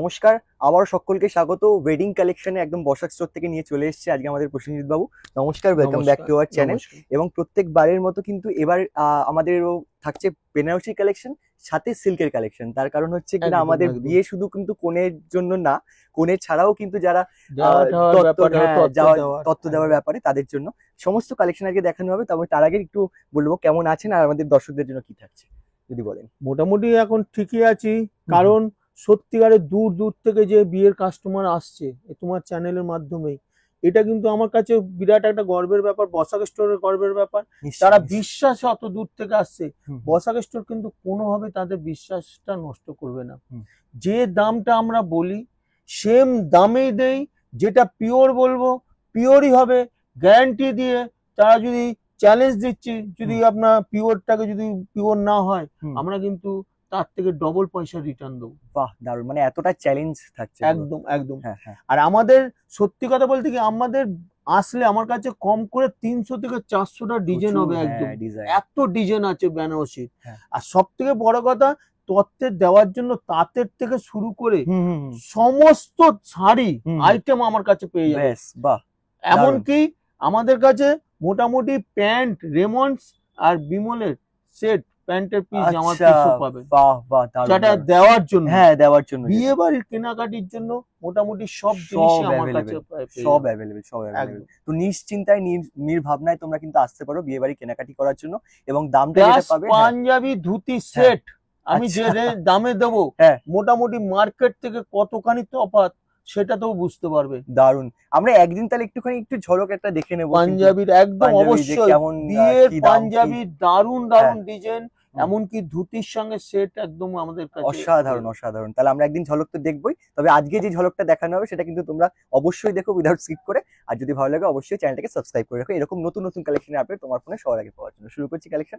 নমস্কার, আবার সকলকে স্বাগত ওয়েডিং কালেকশনে একদম বসাক স্টোর থেকে নিয়ে চলে এসেছে আজকে আমাদের প্রসেনজিৎ বাবু। নমস্কার, welcome back to our channel. এবং প্রত্যেকবারের মতো কিন্তু এবার আমাদেরও থাকছে বেনারসি কালেকশন, সাথে সিল্কের কালেকশন। তার কারণ হচ্ছে কিনা আমাদের বিয়ে শুধু কিন্তু কনের জন্য না, কনের ছাড়াও কিন্তু যারা তত্ত্ব দেওয়ার ব্যাপারে তাদের জন্য সমস্ত কালেকশন আজকে দেখানো হবে। তবে তার আগে একটু বলবো কেমন আছেন আর আমাদের দর্শকদের জন্য কি থাকছে যদি বলেন। মোটামুটি এখন ঠিকই আছি, কারণ সত্যিকারের দূর দূর থেকে যে বিয়ের কাস্টমার আসছে তোমার চ্যানেলের মাধ্যমে, এটা কিন্তু আমার কাছে বিরাট একটা গর্বের ব্যাপার, বসাক স্টোরের গর্বের ব্যাপার। তারা বিশ্বাস অত দূর থেকে আসছে, বসাক স্টোর কিন্তু কোনোভাবে তাদের বিশ্বাসটা নষ্ট করবে না। যে দামটা আমরা বলি সেম দামেই দেই, যেটা পিওর বলবো পিওরই হবে, গ্যারান্টি দিয়ে। তারা যদি চ্যালেঞ্জ দিচ্ছি, যদি আপনার পিওরটাকে যদি পিওর না হয় আমরা কিন্তু তার থেকে ডবল পয়সা রিটার্ন দেবো। বাহ, দারুণ, মানে এতটা চ্যালেঞ্জ থাকছে। একদম একদম। আর আমাদের সত্যি কথা বলতে কি, আমাদের আসলে আমার কাছে কম করে 300 থেকে 400টা ডিজাইন হবে। একদম এত ডিজাইন আছে বেনারসি। আর সব থেকে বড় কথা, তত্ত্বের দেওয়ার জন্য তাঁতের থেকে শুরু করে সমস্ত শাড়ি আইটেম আমার কাছে পেয়ে যাবে। বাহ, এমনকি আমাদের কাছে মোটামুটি প্যান্ট, রেমন্ডস আর বিমলের সেট প্যান্টের পিস জামার পিসও পাবেন। বাহ বাহ, যেটা দেওয়ার জন্য, দেওয়ার জন্য, বিয়ে বাড়ির কেনাকাটির জন্য মোটামুটি সব জিনিসই আমার কাছে সব অ্যাভেলেবেল। তো নিশ্চিন্তায় নির্ভাবনায় তোমরা কিন্তু আসতে পারো বিয়ে বাড়ি কেনাকাটি করার জন্য। এবং দামটা যেটা পাবে, পাঞ্জাবি ধুতি সেট আমি যে দামে দেবো মোটামুটি মার্কেট থেকে কতখানি তফাৎ সেটা তো বুঝতে পারবে। দারুন, আমরা একদিন তাহলে একটু ঝলক একটা দেখে নেবো পাঞ্জাবির। একদম অবশ্যই, বিয়ের পাঞ্জাবি দারুন ডিজাইন, এমনকি ধুতির সঙ্গে সেট একদম আমাদের কাছে অসাধারণ। তাহলে আমরা একদিন ঝলক তো দেখবোই। তবে আজকে যে ঝলকটা দেখানো হবে সেটা কিন্তু তোমরা অবশ্যই দেখো উইদাউট স্কিপ করে। আর যদি ভালো লাগে অবশ্যই চ্যানেলটাকে সাবস্ক্রাইব করে রাখো, এরকম নতুন কালেকশনের আপডেট তোমার ফোনে সবার আগে পাওয়ার জন্য। শুরু করছি কালেকশন।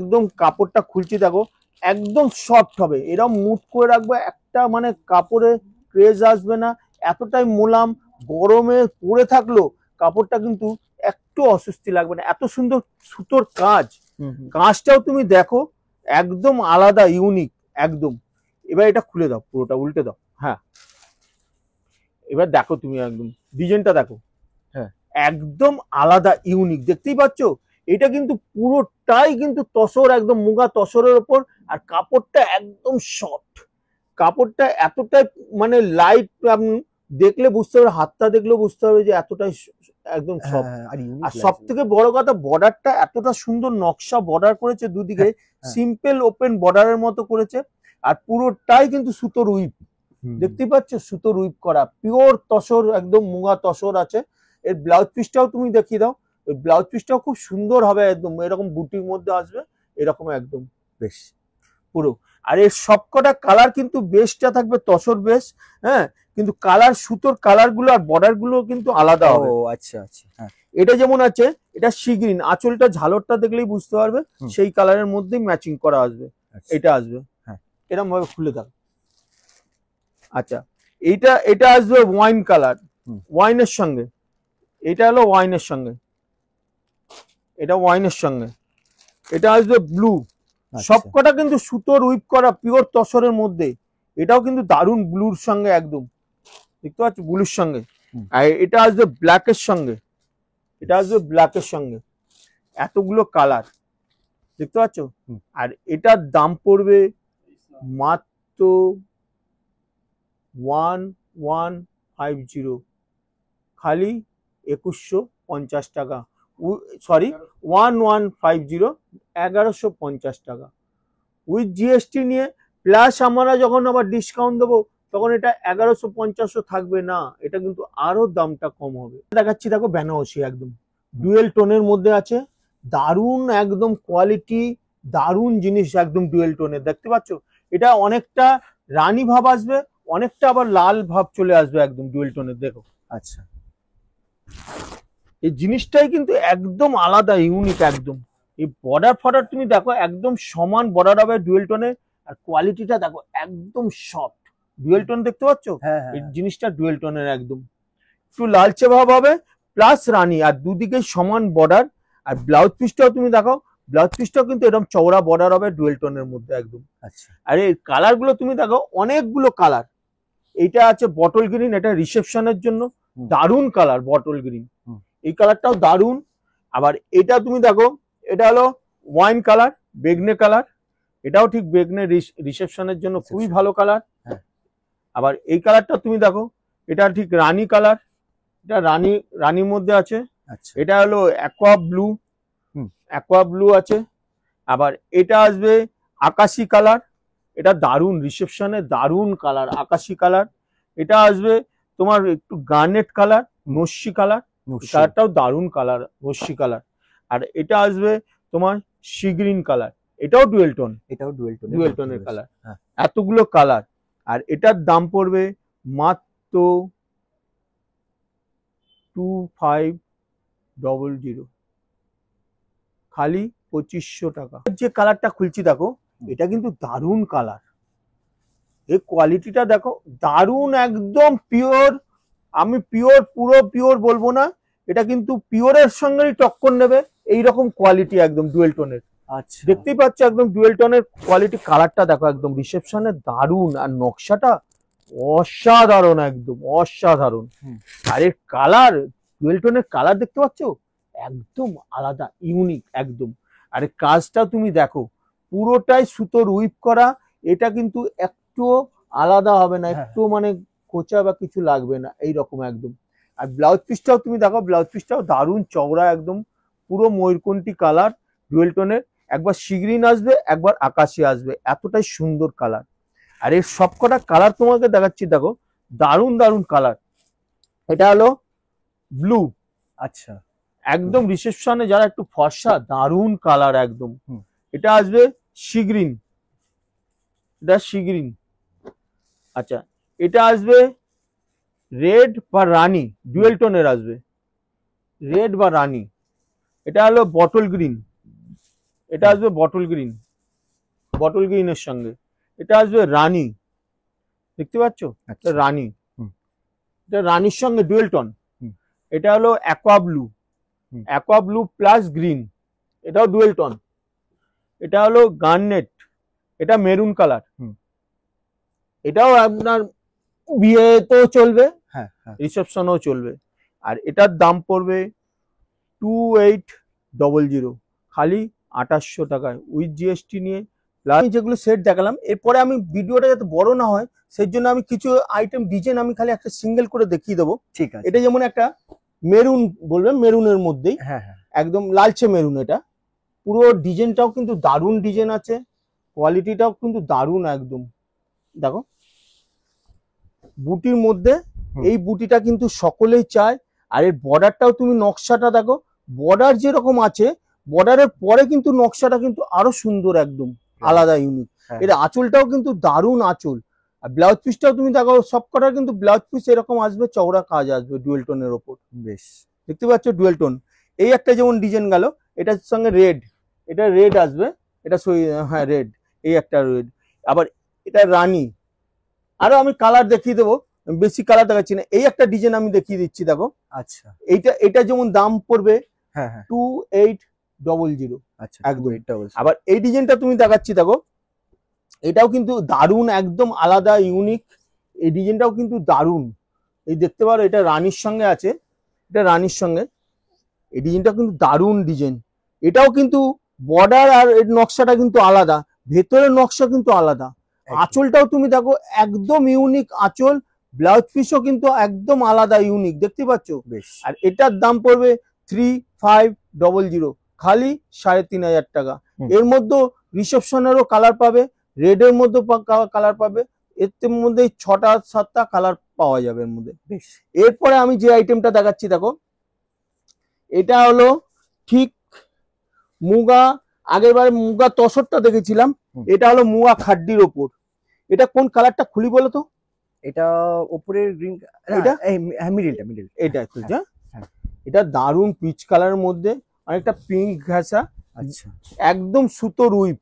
একদম কাপড়টা খুলছি, দেখো একদম সফট হবে, এরকম মুট করে রাখবে, একটা মানে কাপড়ে ক্রেজ আসবে না, এতটাই মোলাম। গরমে পরে থাকলেও কাপড়টা কিন্তু একটু অস্বস্তি লাগবে না, এত সুন্দর সুতোর কাজ। কাজটাও তুমি দেখো একদম আলাদা, ইউনিক একদম। এবার এটা খুলে দাও, পুরোটা উল্টে দাও। এবার দেখো তুমি একদম ডিজাইনটা দেখো, একদম আলাদা ইউনিক, দেখতেই পাচ্ছ। এটা কিন্তু পুরোটাই কিন্তু তসর, একদম মুগা তসরের ওপর। আর কাপড়টা একদম সফট, কাপড়টা এতটাই মানে লাইট, দেখলে বুঝতে হবে, হাতটা দেখলেও বুঝতে হবে যে এতটাই একদম সফট। আর সব থেকে বড় কথা, বর্ডারটা এতটা সুন্দর নকশা বর্ডার করেছে, দুদিকে সিম্পল ওপেন বর্ডারের মতো করেছে। আর পুরোটাই কিন্তু সুতোর উইপ, দেখতেই পাচ্ছ, সুতোর উইপ করা, পিওর তসর, একদম মুগা তসর আছে। এর ব্লাউজ পিসটাও তুমি দেখিয়ে দাও, ওই ব্লাউজ পিসটাও খুব সুন্দর হবে, একদম এরকম বুটির মধ্যে আসবে, এরকম একদম বেশ পুরো। আর এর সবকটা কালার কিন্তু বেসটা থাকবে তসর বেস, কিন্তু কালার, সুতোর কালার গুলো আর বর্ডার গুলো কিন্তু আলাদা হবে। আচ্ছা। এটা যেমন আছে, এটা সি গ্রিন, আঁচলটা ঝালরটা দেখলেই বুঝতে পারবে সেই কালারের মধ্যেই ম্যাচিং করা আসবে। এটা আসবে এরকম ভাবে খুলে দাও। আচ্ছা, এটা আসবে ওয়াইন কালার, ওয়াইনের সঙ্গে। এটা হলো ওয়াইনের সঙ্গে, এটা ওয়াইনের সঙ্গে। এটা আসবে ব্লু, সবকটা কিন্তু সুতোর উইপ করা, পিওর তসরের মধ্যে। এটাও কিন্তু দারুন ব্লুর সঙ্গে, একদম দেখতে পাচ্ছ, ব্লুর সঙ্গে। আর এটা আসবে ব্ল্যাকের সঙ্গে, এটা আসবে ব্ল্যাকের সঙ্গে, এতগুলো কালার দেখতে পাচ্ছ। আর এটার দাম পড়বে মাত্র 1150, খালি 2150 টাকা। সরি, 1150, 1150 টাকা উইথ জিএসটি নিয়ে। প্লাস আমরা যখন আবার ডিসকাউন্ট দেবো তখন এটা 1150 থাকবে না, এটা কিন্তু আরো দামটা কম হবে। দেখাচ্ছি, দেখো বেনারসি একদম ডুয়েল টোনের মধ্যে আছে, দারুন একদম কোয়ালিটি, দারুন জিনিস, একদম ডুয়েল টোনের, দেখতে পাচ্ছ। এটা অনেকটা রানী ভাব আসবে, অনেকটা আবার লাল ভাব চলে আসবে, একদম ডুয়েল টোনের। দেখো, আচ্ছা, এই জিনিসটাই কিন্তু একদম আলাদা, ইউনিক একদম। এই বর্ডার তুমি দেখো, একদম সমান বর্ডার হবে ডুয়েল টোনের। আর কোয়ালিটিটা দেখো, একদম সফট ডুয়েল টোন, দেখতে পাচ্ছ। এই জিনিসটা ডুয়েল টোনের, একদম একটু লালচে ভাব হবে, প্লাস রানী, আর দুদিকে সমান বর্ডার। আর ব্লাউজ পিসটাও তুমি দেখো, ব্লাউজ পিসটাও কিন্তু এরকম চওড়া বর্ডার হবে ডুয়েল টোনের মধ্যে, একদম। আচ্ছা, আর এই কালার গুলো তুমি দেখো, অনেকগুলো কালার, এটা আছে বটল গ্রিন, এটা রিসেপশনের জন্য হুম। দারুন কালার বটল গ্রিন। হুম। এই কালারটাও দারুন। আবার এটা তুমি দেখো, এটা হলো ওয়াইন কালার, বেগনে কালার, এটাও ঠিক বেগনে, রিসেপশনের জন্য খুবই ভালো কালার। হ্যাঁ। আবার এই কালারটা তুমি দেখো, এটা ঠিক রানী কালার, এটা রানীর মধ্যে আছে। আচ্ছা, এটা হলো অ্যাকোয়া ব্লু, হুম। অ্যাকোয়া ব্লু আছে। আবার এটা আসবে আকাশি কালার, এটা দারুন রিসেপশনে দারুন কালার, আকাশি কালার। এটা আসবে তোমার একটু গার্নেট কালার, নস্যি কালার, কালারটাও দারুন কালার, নস্যি কালার। আর এটা আসবে তোমার সি গ্রিন কালার, এটাও ডুয়েল টোন, এটাও ডুয়েল টোনের কালার। হ্যাঁ। এতগুলো কালার। আর এটার দাম পড়বে মাত্র 2500, খালি 2500 টাকা। যে কালারটা খুলছি দেখো, এটা কিন্তু দারুন কালার, এই কোয়ালিটিটা দেখো দারুন, একদম পিওর। আমি পিওর, পুরো পিওর বলবো না, এটা কিন্তু পিওরের সঙ্গেই টক্কর নেবে এইরকম কোয়ালিটি, একদম ডুয়েল টোনের। আচ্ছা, দেখতেই পাচ্ছ একদম ডুয়েল টোনের কোয়ালিটি। কালারটা দেখো একদম রিসেপশনে দারুন, আর নকশাটা অসাধারণ, একদম অসাধারণ। হুম। আর এর কালার, ডুয়েল টোনের কালার দেখতে পাচ্ছ, একদম আলাদা, ইউনিক একদম। আর এর কাজটা তুমি দেখো, পুরোটাই সুতোর উইপ করা, এটা কিন্তু একটু আলাদা হবে না, একটু মানে কোচা বা কিছু লাগবে না, এইরকম একদম। আর ব্লাউজ পিসটাও তুমি দেখো, ব্লাউজ পিসটাও দারুন চওড়া, একদম পুরো ময়ূরকণ্ঠী কালার ডুয়েল টোনের। একবার সিগ্রিন আসবে, একবার আকাশি আসবে, এতটাই সুন্দর কালার। আর এর সবকটা কালার তোমাকে দেখাচ্ছি দেখো, দারুন দারুন কালার। এটা হলো ব্লু, আচ্ছা, একদম রিসেপশনে যারা একটু ফর্সা, দারুন কালার একদম। হুম। এটা আসবে সিগ্রিন, এটা সিগ্রিন। আচ্ছা, এটা আসবে রেড বা রানী, ডুয়েল টোনের আসবে, রেড বা রানী। এটা হলো বটল গ্রিন, এটা আসবে বটল গ্রিন, বটল গ্রিনের সঙ্গে। এটা আসবে রানী, দেখতে পাচ্ছ, আচ্ছা, রানী। হুম। এটা রানীর সঙ্গে ডুয়েল টোন। হুম। এটা হলো অ্যাকোয়া ব্লু, হুম। অ্যাকোয়া ব্লু প্লাস গ্রিন, এটাও ডুয়েল টোন। এটা হলো গার্নেট, এটা মেরুন কালার। হুম। এটাও আপনার বিয়েতেও চলবে, হ্যাঁ, হ্যাঁ, রিসেপশনেও চলবে। আর এটার দাম পড়বে 2800, খালি 2800 টাকায় উইথ জিএসটি নিয়ে। আমি যেগুলো সেট দেখালাম, এরপরে আমি ভিডিওটা যাতে বড় না হয় সেই জন্য আমি কিছু আইটেম ডিজাইন আমি খালি একটা সিঙ্গেল করে দেখিয়ে দেবো। ঠিক আছে। এটা যেমন একটা মেরুন বলবে, মেরুনের মধ্যেই হ্যাঁ, হ্যাঁ, একদম লালচে মেরুন, এটা পুরো ডিজাইনটাও কিন্তু দারুণ ডিজাইন আছে, কোয়ালিটিটাও কিন্তু দারুণ একদম। দেখো বুটির মধ্যে, এই বুটিটা কিন্তু সকলেই চায়। আর এর বর্ডারটাও তুমি নকশাটা দেখো, বর্ডার যেরকম আছে, বর্ডারের পরে কিন্তু নকশাটা কিন্তু আরো সুন্দর, একদম আলাদা, ইউনিক। হ্যাঁ। এর আঁচলটাও কিন্তু দারুণ আঁচল। আর ব্লাউজ পিসটাও তুমি দেখো, সবকটার কিন্তু ব্লাউজ পিস এরকম আসবে, চওড়া কাজ আসবে ডুয়েল টোনের ওপর। বেশ, দেখতে পাচ্ছ ডুয়েল টোন। এই একটা যেমন ডিজাইন গেল, এটার সঙ্গে রেড, এটা রেড আসবে, এটা হ্যাঁ রেড, এই একটা রেড। আবার এটা রানী। আরো আমি কালার দেখিয়ে দেবো, বেশি কালার দেখাচ্ছি না, এই একটা ডিজাইন আমি দেখিয়ে দিচ্ছি দেখো। আচ্ছা, এটা যেমন দাম পড়বে হ্যাঁ, হ্যাঁ, 2800, আচ্ছা, একদম। এটা বলছি। আবার এই ডিজাইনটা তুমি দেখাচ্ছি দেখো, এটাও কিন্তু দারুণ, একদম আলাদা, ইউনিক। এই ডিজাইনটাও কিন্তু দারুণ, এই দেখতে পারো, এটা রানীর সঙ্গে আছে, এটা রানীর সঙ্গে। এই ডিজাইনটা কিন্তু দারুণ ডিজাইন। এটাও কিন্তু বর্ডার আর এর নকশাটা কিন্তু আলাদা, ভেতরের নকশা কিন্তু আলাদা। আঁচলটাও তুমি দেখো, একদম ইউনিক আঁচল, ব্লাউজ পিসও কিন্তু একদম আলাদা, ইউনিক, দেখতে পাচ্ছ। বেশ, আর এটার দাম পড়বে 3500, খালি 3500 টাকা। হুম। এর মধ্যে রিসেপশনেরও কালার পাবে, রেড এর মধ্যে কালার পাবে, এর মধ্যে 6টা-7টা কালার পাওয়া যাবে এর মধ্যে। বেশ, এরপরে আমি যে আইটেমটা দেখাচ্ছি দেখো, এটা হলো ঠিক মুগা, আগেরবার মুগা তসরটা দেখেছিলাম, হুম। এটা হলো মুগা খাড্ডির ওপর। এটা কোন কালারটা খুলি বলো তো? এটা উপরের গ্রিন, এটা? মিডিলটা, এটা খুলছে, হ্যাঁ, হ্যাঁ। হ্যাঁ। এটা দারুন পিচ কালারের মধ্যে, অনেকটা পিঙ্ক ঘাসা, আচ্ছা, একদম সুতোর উইপ,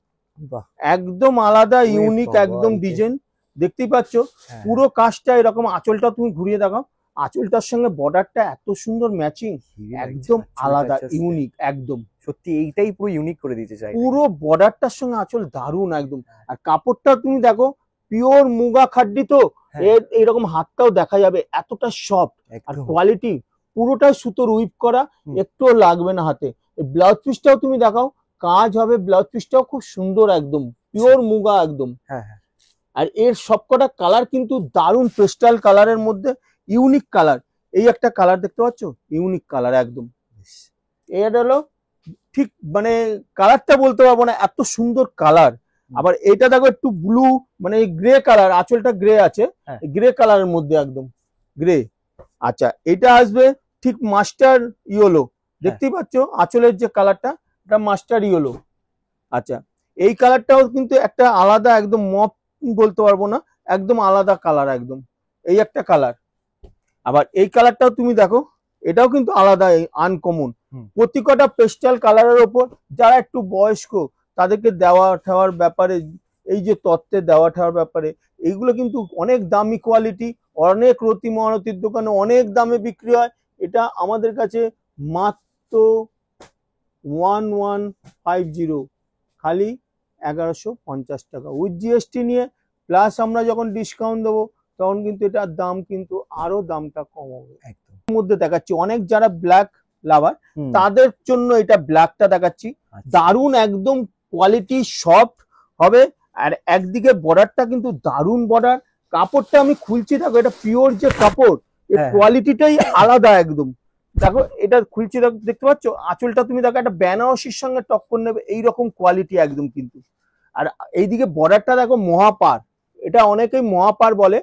বাহ, একদম আলাদা, ওরে ইউনিক বাবা, একদম এই যে। ডিজাইন। দেখতেই পাচ্ছ হ্যাঁ, পুরো কাজটা এরকম, আঁচলটা তুমি ঘুরিয়ে দেখাও, আঁচলটার সঙ্গে বর্ডারটা এত সুন্দর ম্যাচিং, হেভি একদম লাগছে, আলাদা, just ইউনিক একদম। সত্যি এইটাই পুরো ইউনিক করে দিতে চাই। পুরো বর্ডারটার সঙ্গে আঁচল দারুন একদম। আর কাপড়টা তুমি দেখো, পিওর মুগা খাড্ডি তো, হ্যাঁ। এর এইরকম হাতটাও দেখা যাবে, এতটা সফট আর একদম কোয়ালিটি পুরোটাই সুতোর উইপ করা, হুম। একটুও লাগবে না হাতে। ব্লাউজ পিসটাও তুমি দেখাও, কাজ হবে, ব্লাউজ পিসটাও খুব সুন্দর, একদম পিওর মুগা একদম। হ্যাঁ হ্যাঁ আর এর সবকটা কালার কিন্তু দারুণ পেস্টাল কালারের মধ্যে, ইউনিক কালার। এই একটা কালার দেখতে পাচ্ছ, ইউনিক কালার একদম। বেশ। এর হলো ঠিক মানে কালারটা বলতে পারবো না, এত সুন্দর কালার। আবার এটা দেখো একটু ব্লু মানে গ্রে কালার, আঁচলটা গ্রে আছে, হ্যাঁ। গ্রে কালারের মধ্যে একদম গ্রে। আচ্ছা, এটা আসবে ঠিক মাস্টার ইয়েলো, দেখতেই পাচ্ছ আঁচলের যে কালারটা, এটা মাস্টার ইয়েলো। আচ্ছা, এই কালারটাও কিন্তু একটা আলাদা, একদম মপ বলতে পারবো না, একদম আলাদা কালার একদম। এই একটা কালার। আবার এই কালারটাও তুমি দেখো, এটাও কিন্তু আলাদা, আনকমন। হুম। প্রতিকটা পেস্টাল কালারের ওপর যারা একটু বয়স্ক তাদেরকে দেওয়া ঠেওয়ার ব্যাপারে, এই যে তত্ত্বে দেওয়া ঠেওয়ার ব্যাপারে, এইগুলো কিন্তু অনেক দামি কোয়ালিটি, অনেক রতি মহারতির দোকানে অনেক দামে বিক্রি হয়। এটা আমাদের কাছে মাত্র 1150, খালি 1150 টাকা উইথ জিএসটি নিয়ে। প্লাস আমরা যখন ডিসকাউন্ট দেবো তখন কিন্তু এটার দাম কিন্তু আরো দামটা কম হবে। একদম মধ্যে দেখাচ্ছি অনেক যারা ব্ল্যাক লাভার হুম। তাদের জন্য এটা ব্ল্যাকটা দেখাচ্ছি, আচ্ছা। দারুণ একদম কোয়ালিটি সফট হবে। আর একদিকে বর্ডারটা কিন্তু দারুণ বর্ডার, কাপড়টা আমি খুলছি দেখো, এটা পিওর যে কাপড়, এর হ্যাঁ। কোয়ালিটিটাই আলাদা একদম। দেখো এটা খুলছি, দেখতে পাচ্ছ আঁচলটা তুমি দেখো, একটা বেনারসির সঙ্গে টক্কর নেবে এইরকম কোয়ালিটি একদম কিন্তু। আর এইদিকে বর্ডারটা দেখো মহাপার, এটা অনেকেই মহাপার বলে,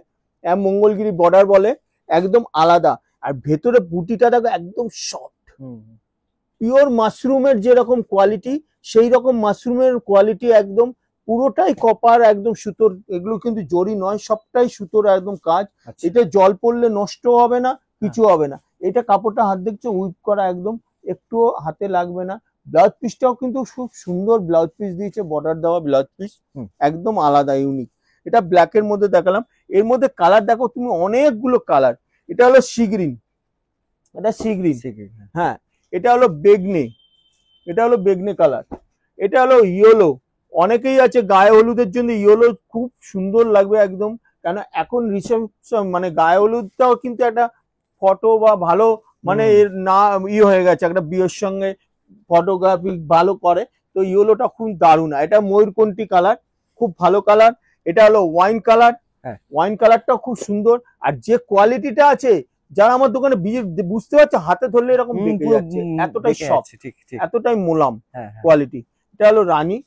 মঙ্গলগিরি বর্ডার বলে, একদম আলাদা। আর ভেতরে বুটিটা দেখো একদম সফট, হুম। পিওর মাশরুমের যেরকম কোয়ালিটি সেই রকম মাশরুমের কোয়ালিটি একদম, পুরোটাই কপার একদম সুতোর, এগুলো কিন্তু জরি নয়, সবটাই সুতোর একদম কাজ। আচ্ছা। এটা জল পড়লে নষ্ট হবে না, কিছু হবে না। এটা কাপড়টা হাত দেখছো উইপ করা একদম, একটুও হাতে লাগবে না। ব্লাউজ পিসটাও কিন্তু খুব সুন্দর ব্লাউজ পিস দিয়েছে, বর্ডার দেওয়া ব্লাউজ পিস, হুম। একদম আলাদা ইউনিক। এটা ব্ল্যাকের মধ্যে দেখালাম, এর মধ্যে কালার দেখো তুমি অনেকগুলো কালার। এটা হলো সি গ্রিন, এটা সি গ্রিন, হ্যাঁ। এটা হলো বেগনে, এটা হলো বেগনে কালার। এটা হলো ইয়েলো, অনেকেই আছে গায়ে হলুদের জন্য ইয়েলো খুব সুন্দর লাগবে একদম। কেন এখন রিসেপশন মানে গায়ে হলুদটাও কিন্তু একটা ফটো বা ভালো মানে হুম। এর না হয়ে গেছে, একটা বিয়ের সঙ্গে ফটোগ্রাফি ভালো করে, তো ইয়েলোটা খুব দারুণ। এটা ময়ূরকণ্ঠী কালার, খুব ভালো কালার। এটা হলো ওয়াইন কালার, হ্যাঁ। ওয়াইন কালারটাও খুব সুন্দর। আর যে কোয়ালিটিটা আছে, যারা আমার দোকানে বুঝতে পারছে, হাতে ধরলে এরকম বেঁকে পুরো যাচ্ছে, এতটাই বেঁকে সফট, যাচ্ছে, ঠিক ঠিক। এতটাই মোলাম হ্যাঁ হ্যাঁ কোয়ালিটি। এটা হলো রানী,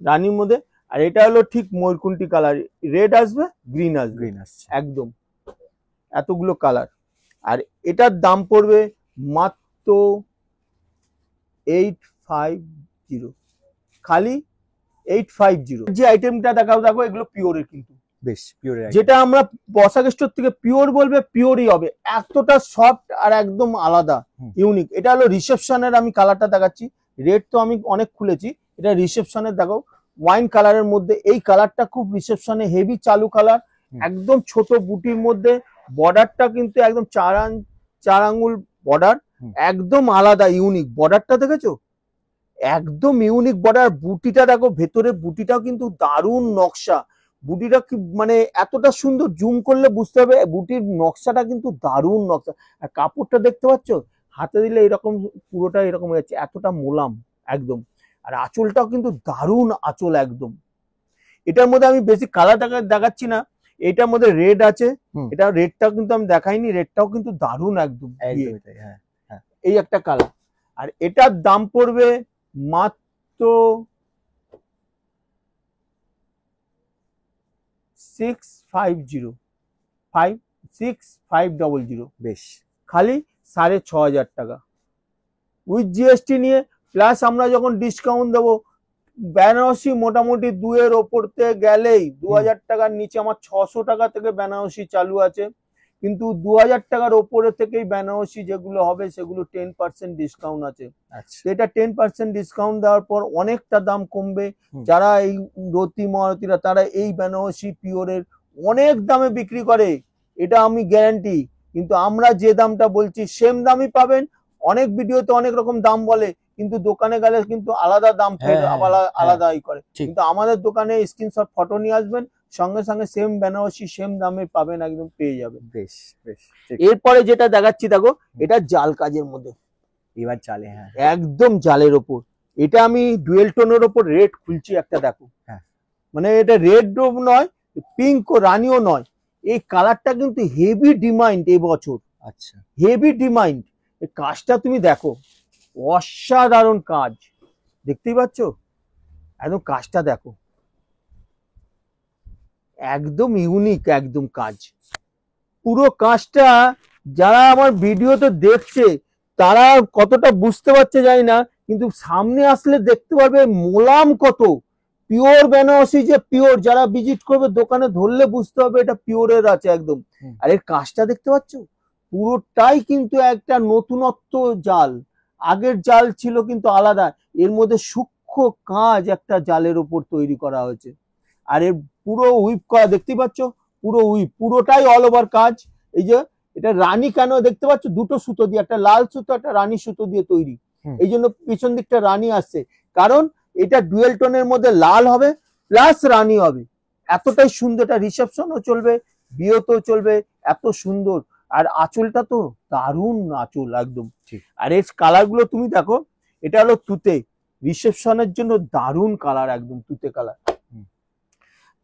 রানীর মধ্যে। আর এটা হলো ঠিক ময়ূরকণ্ঠী কালার, রেড আসবে, গ্রিন আসবে, গ্রিন আসছে। একদম এতগুলো কালার। আর এটার দাম পড়বে মাত্র 850, খালি 850। যে আইটেমটা দেখাও দেখো, এগুলো পিওরের কিন্তু, বেশ পিওর। যেটা আমরা বসাক স্টোর থেকে পিওর বলবে পিওরই হবে, এতটা সফট আর একদম আলাদা হুম। ইউনিক। এটা হলো রিসেপশনের, আমি কালারটা দেখাচ্ছি, রেড তো আমি অনেক খুলেছি, এটা রিসেপশনের দেখো ওয়াইন কালারের মধ্যে। এই কালারটা খুব রিসেপশনে হেভি চালু কালার, একদম ছোট বুটির মধ্যে, বর্ডারটা কিন্তু একদম 4 আঙ্গুল বর্ডার, একদম আলাদা ইউনিক। বর্ডারটা দেখেছো, একদম ইউনিক বর্ডার। বুটিটা দেখো, ভেতরে বুটিটাও কিন্তু দারুণ নকশা, বুটিটা কি মানে এতটা সুন্দর, জুম করলে বুঝতে হবে বুটির নকশাটা কিন্তু দারুণ নকশা। আর কাপড়টা দেখতে পাচ্ছ, হাতে দিলে এরকম পুরোটা এরকম হয়ে যাচ্ছে, এতটা মোলাম একদম। আর আঁচলটাও কিন্তু দারুণ আঁচল একদম। এটার মধ্যে আমি বেশি কালার দেখাচ্ছি না, এটার মধ্যে রেড আছে, এটা রেডটাও কিন্তু আমি দেখাইনি, রেডটাও কিন্তু দারুণ একদম। এই একটা কালার। আর এটার দাম পড়বে মাত্র 6500, বেশ, খালি 6500 টাকা উইথ জিএসটি নিয়ে। প্লাস আমরা যখন ডিসকাউন্ট দেবো, বেনারসি মোটামুটি 2 এর ওপরতে গেলেই 2000 টাকার নিচে আমার 600 টাকা থেকে বেনারসি চালু আছে, কিন্তু 2000 টাকার ওপরে থেকেই বেনারসি যেগুলো হবে সেগুলো 10% ডিসকাউন্ট আছে। এটা 10% ডিসকাউন্ট দেওয়ার পর অনেকটা দাম কমবে। যারা এই রতি মহারতিরা, তারা এই বেনারসি পিওরের অনেক দামে বিক্রি করে, এটা আমি গ্যারান্টি। কিন্তু আমরা যে দামটা বলছি সেম দামই পাবেন। অনেক ভিডিওতে অনেক রকম দাম বলে, কিন্তু দোকানে গেলে কিন্তু আলাদা দাম আলাদাই করে। কিন্তু আমাদের দোকানে স্ক্রিনশট ফটো নিয়ে আসবেন, সঙ্গে সঙ্গে সেম বেনারসি সেম দামে পাবেন, একদম পেয়ে যাবেন। বেশ বেশ ঠিক। এরপরে যেটা দেখাচ্ছি দেখো, এটা জাল কাজের মধ্যে, এবার চালে, হ্যাঁ একদম জালের ওপর। এটা আমি ডুয়েল টোনের ওপর রেড খুলছি একটা, দেখো হ্যাঁ। মানে এটা রেড নয়, পিঙ্ক ও রানিও নয়, এই কালারটা কিন্তু হেভি ডিমান্ড এই বছর, আচ্ছা হেভি ডিমান্ড। এই কাজটা তুমি দেখো, অসাধারণ কাজ, দেখতেই পাচ্ছ, একদম কাজটা দেখো, একদম ইউনিক একদম কাজ। পুরো কাজটা যারা আমার ভিডিওতে দেখছে তারা কতটা বুঝতে পারছে জানি না, কিন্তু সামনে আসলে দেখতে পারবে মোলাম কত পিওর বেনারসি, যে পিওর, যারা ভিজিট করবে দোকানে ধরলে বুঝতে হবে এটা পিওরের আছে একদম। আর এর কাজটা দেখতে পাচ্ছ, পুরোটাই কিন্তু একটা নতুনত্ব জাল, আগের জাল ছিল কিন্তু আলাদা, এর মধ্যে সূক্ষ্ম কাজ একটা জালের উপর তৈরি করা হয়েছে। আর এর পুরো হুইপ করা দেখতেই পাচ্ছ, পুরো হুইপ, পুরোটাই অল ওভার কাজ। এই যে এটা রানী কেন দেখতে পাচ্ছ, দুটো সুতো দিয়ে, একটা লাল সুতো একটা রানী সুতো দিয়ে তৈরি, এই জন্য পিছন দিকটা রানী আসছে, কারণ এটা ডুয়েল টোনের মধ্যে লাল হবে প্লাস রানী হবে। এতটাই সুন্দর, এটা রিসেপশনও চলবে, বিয়েতেও চলবে, এত সুন্দর। আর আঁচলটা তো দারুণ আঁচল একদম। আর এর কালার গুলো তুমি দেখো, এটা হলো তুতে, রিসেপশনের জন্য দারুণ কালার, একদম তুতে কালার,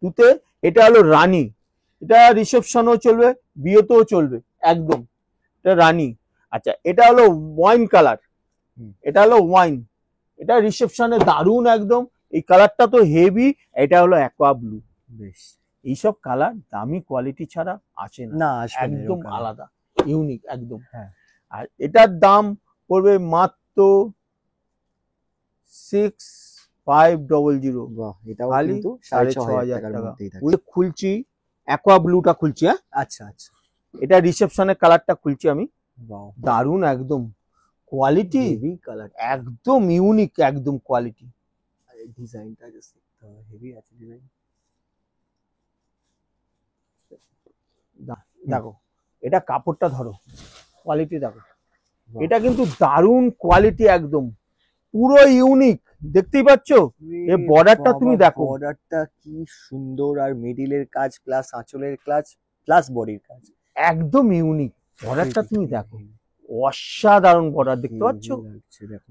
তুতে। এটা হলো রানী, এটা রিসেপশনও চলবে, বিয়েতেও চলবে একদম, এটা রানী। আচ্ছা, এটা হলো ওয়াইন কালার, এটা হলো ওয়াইন, এটা রিসেপশনে দারুণ একদম, এই কালারটা তো হেভি। এটা হলো অ্যাকোয়া ব্লু। বেশ, এইসব কালার দামি কোয়ালিটি ছাড়া আসে না, আসবে না একদম এরকম colour। আলাদা ইউনিক একদম। হ্যাঁ। আর এটার দাম পড়বে মাত্র 6500, বাহ, এটাও খালি কিন্তু 6500 টাকার টাকা। মধ্যেই থাকে। ওই খুলছি অ্যাকোয়া ব্লুটা খুলছি, হ্যাঁ আচ্ছা আচ্ছা, এটা রিসেপশনের কালারটা খুলছি আমি, বাহ দারুণ একদম কোয়ালিটি, হেভি কালার, একদম ইউনিক একদম কোয়ালিটি। ডিজাইনটা জাস্ট হেভি আছে ডিজাইন। দেখো এটা কাপড়টা ধরো, কোয়ালিটি দেখো, বাহ। এটা কিন্তু দারুণ কোয়ালিটি একদম, পুরো ইউনিক, দেখতেই পাচ্ছ। এই বর্ডারটা তুমি দেখো, বর্ডারটা কি সুন্দর, আর মিডিলের কাজ প্লাস আঁচলের কাজ প্লাস বডির কাজ, একদম ইউনিক। বর্ডারটা তুমি দেখো, অসাধারণ বর্ডার, দেখতে পাচ্ছ।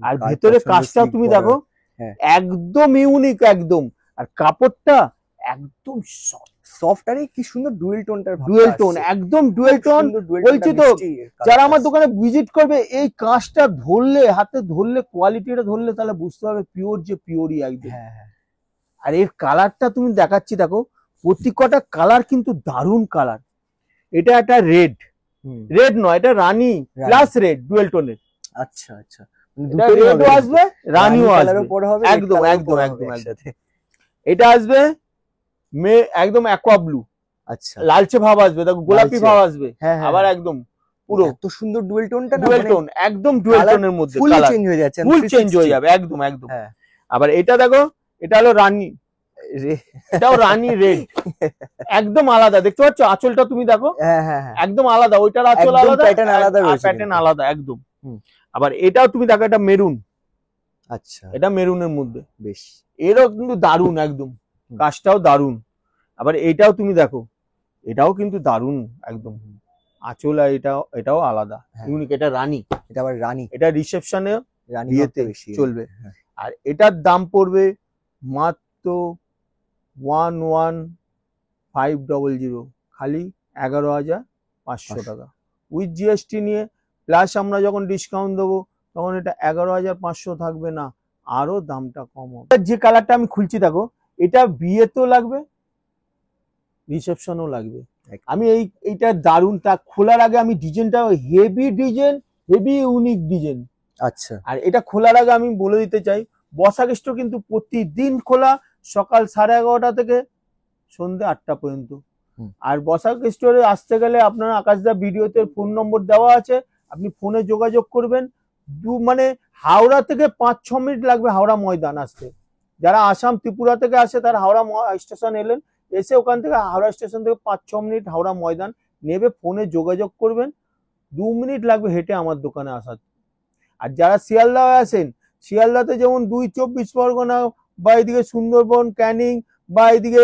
আর ভেতরে কাজটাও তুমি দেখো, একদম ইউনিক একদম। আর কাপড়টা একদম সফট, আর কি সুন্দর ডুয়েল টোনটার, ডুয়েল টোন, একদম ডুয়েল টোন। বলছি তো, যারা আমার দোকানে ভিজিট করবে এই কাজটা ধরলে, হাতে ধরলে, কোয়ালিটিটা ধরলে, তাহলে বুঝতে হবে পিওর, যে পিওরই একদম। আর এর কালারটা তুমি দেখাচ্ছি দেখো, প্রত্যেকটা কালার কিন্তু দারুণ কালার। এটা একটা রেড, রেড নয়, এটা রানী প্লাস রেড, ডুয়েল টোনের। আচ্ছা আচ্ছা, এটা রেডও আসবে, রানীও আসবে, একদম একদম একদম একদম। এটা আসবে একদম অ্যাকোয়া ব্লু, আচ্ছা লালচে ভাব আসবে, দেখো গোলাপি ভাব আসবে, আবার একদম পুরো এত সুন্দর ডুয়েল টোনটা, ডুয়েল টোন, একদম ডুয়েল টোনের মধ্যে ফুল চেঞ্জ হয়ে যাচ্ছে, ফুল চেঞ্জ হয়ে যাবে একদম একদম। আবার এটা দেখো, এটা হলো রানী, এটাও রানী রেড, একদম আলাদা, দেখতে পাচ্ছ আঁচলটা তুমি দেখো, একদম আলাদা, ওইটার আঁচল আলাদা, প্যাটার্ন আলাদা একদম। আবার এটাও তুমি দেখো, এটা মেরুন, আচ্ছা এটা মেরুনের মধ্যে, বেশ, এরও কিন্তু দারুণ একদম, কাজটাও দারুণ। আবার এইটাও তুমি দেখো, এটাও কিন্তু দারুণ একদম, আঁচল, আর এটাও আলাদা ইউনিক। এটা রানী, এটা আবার রানী, এটা রিসেপশনে বিয়েতে চলবে। আর এটার দাম পড়বে মাত্র 11500, খালি 11500 টাকা, উইথ জিএসটি নিয়ে। প্লাস আমরা যখন ডিসকাউন্ট দেবো তখন এটা 11500 থাকবে না, আরো দামটা কম হবে। যে কালারটা আমি খুলছি দেখো, এটা বিয়েতেও লাগবে, রিসেপশনও লাগবে। আমি এইটা দারুণ, তা খোলার আগে আমি ডিজাইনটা, heavy design, heavy unique design. আচ্ছা, আর এটা খোলার আগে আমি বলে দিতে চাই, বসাক স্টোর কিন্তু প্রতিদিন খোলা, সকাল 11:30 থেকে সন্ধ্যে 8টা পর্যন্ত। আর বসাক স্টোরে আসতে গেলে আপনার আকাশদা ভিডিওতে ফোন নম্বর দেওয়া আছে, আপনি ফোনে যোগাযোগ করবেন। মানে হাওড়া থেকে 5-6 মিনিট লাগবে হাওড়া ময়দান আসতে। যারা আসাম ত্রিপুরা থেকে আসে তারা হাওড়া স্টেশন এলেন, এসে ওখান থেকে হাওড়া স্টেশন থেকে 5-6 মিনিট হাওড়া ময়দান নেবে, ফোনে যোগাযোগ করবেন, 2 মিনিট লাগবে হেঁটে আমার দোকানে আসার। আর যারা শিয়ালদা আসেন, শিয়ালদাতে যেমন 2 24 পরগনা বা এদিকে সুন্দরবন, ক্যানিং বা এদিকে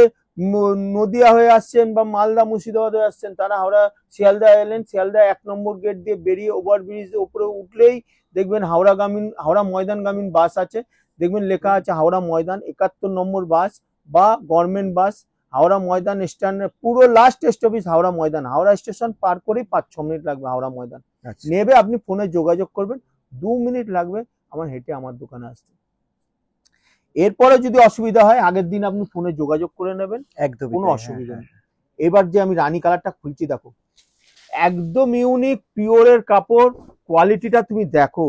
নদিয়া হয়ে আসছেন বা মালদা মুর্শিদাবাদ হয়ে আসছেন, তারা হাওড়া শিয়ালদা এলেন, শিয়ালদা 1 নম্বর গেট দিয়ে বেরিয়ে ওভারব্রিজ উপরে উঠলেই দেখবেন হাওড়া ময়দানগামী বাস আছে, দেখবেন লেখা আছে হাওড়া ময়দান 71 নম্বর বাস বা গভর্নমেন্ট বাস। হাওড়া ময়দান স্ট্যান্ডের পুরো last stoppage Howrah Maidan, Howrah station পার করেই 5-6 মিনিট লাগবে হাওড়া ময়দান। নেবে আপনি ফোনে যোগাযোগ করবেন, 2 মিনিট লাগবে আমার হেঁটে আমার দোকানে আসতে। এরপরে যদি অসুবিধা হয় আগের দিন আপনি ফোনে যোগাযোগ করে নেবেন, একদম কোনো অসুবিধা নেই। এবার যে আমি রানী কালারটা খুলছি দেখো, একদম ইউনিক পিওরের কাপড়, কোয়ালিটিটা তুমি দেখো,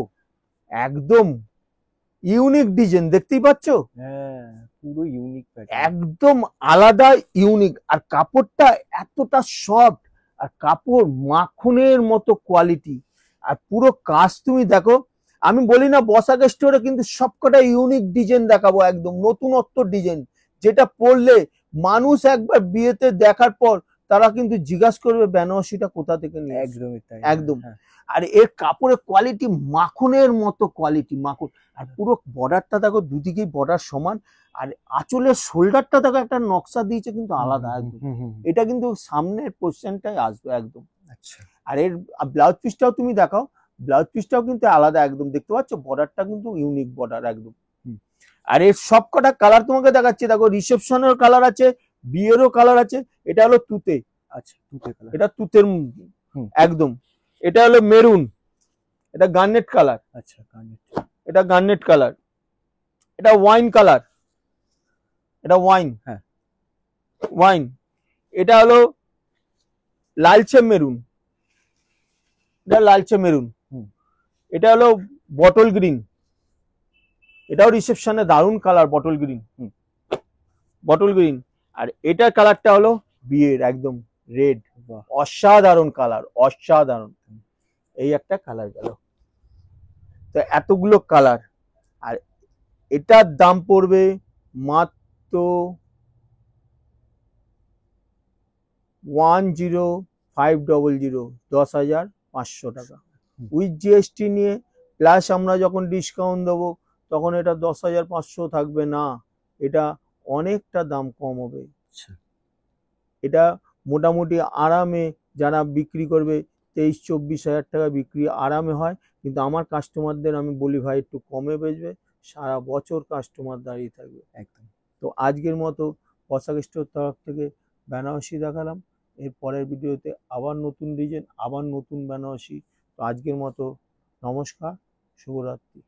একদম ইউনিক ডিজাইন, দেখতেই পাচ্ছ, হ্যাঁ পুরো ইউনিক একদম আলাদা ইউনিক। আর কাপড়টা এতটা সফট, আর কাপড় মাখনের মতো কোয়ালিটি, আর পুরো কাজ তুমি দেখো। আমি বলি না বসাক স্টোরে কিন্তু সবকটা ইউনিক ডিজাইন দেখাবো, একদম নতুনত্ব ডিজাইন, যেটা পরলে মানুষ একবার বিয়েতে দেখার পর তারা কিন্তু জিজ্ঞাসা করবে বেনারসিটা কোথা থেকে নিয়ে। একদমই তাই, একদম। আর এর কাপড়ের কোয়ালিটি মাখনের মতো কোয়ালিটি, মাখন। আর পুরো বর্ডারটা দেখো, দুদিকেই বর্ডার সমান, আর আঁচলের শোল্ডারটা দেখো একটা নকশা দিয়েছে কিন্তু আলাদা একদম। এটা কিন্তু সামনের পোর্শনটাই আসবে একদম। আচ্ছা। আর এর ব্লাউজ পিসটাও তুমি দেখাও, ব্লাউজ পিসটাও কিন্তু আলাদা একদম, দেখতে পাচ্ছ বর্ডারটা কিন্তু ইউনিক বর্ডার একদম। আর এর সবকটা কালার তোমাকে দেখাচ্ছি, দেখো রিসেপশনের কালার আছে, বিয়েরও কালার আছে। এটা হলো তুতে, আচ্ছা তুতে কালার, এটা তুতের একদম। এটা হলো মেরুন, এটা গার্নেট কালার, আচ্ছা গার্নেট, এটা গার্নেট কালার, এটা ওয়াইন কালার, এটা ওয়াইন, হ্যাঁ ওয়াইন। এটা হলো লালচে মেরুন, এটা লালচে মেরুন। এটা হলো বটল গ্রিন, এটাও রিসেপশনে দারুণ colour, bottle green, bottle green. আর এটার কালারটা হলো বিয়ের একদম রেড, অসাধারণ কালার, অসাধারণ। এই একটা কালার গেল, তো এতগুলো কালার। আর এটার দাম পড়বে মাত্র 10500, 10,500 টাকা উইথ জিএসটি নিয়ে। প্লাস আমরা যখন ডিসকাউন্ট দেবো তখন এটা 10,500 থাকবে না, এটা অনেকটা দাম কম হবে। এটা মোটামুটি আরামে যারা বিক্রি করবে 23-24 হাজার টাকা বিক্রি আরামে হয়, কিন্তু আমার কাস্টমারদের আমি বলি ভাই একটু কমে বেচবে, সারা বছর কাস্টমার দাঁড়িয়ে থাকবে একদম। তো আজকের মতো বসাক স্টোর তরফ থেকে বেনারসি দেখালাম, এর পরের ভিডিওতে আবার নতুন ডিজাইন, আবার নতুন বেনারসি। তো আজকের মতো নমস্কার, শুভরাত্রি।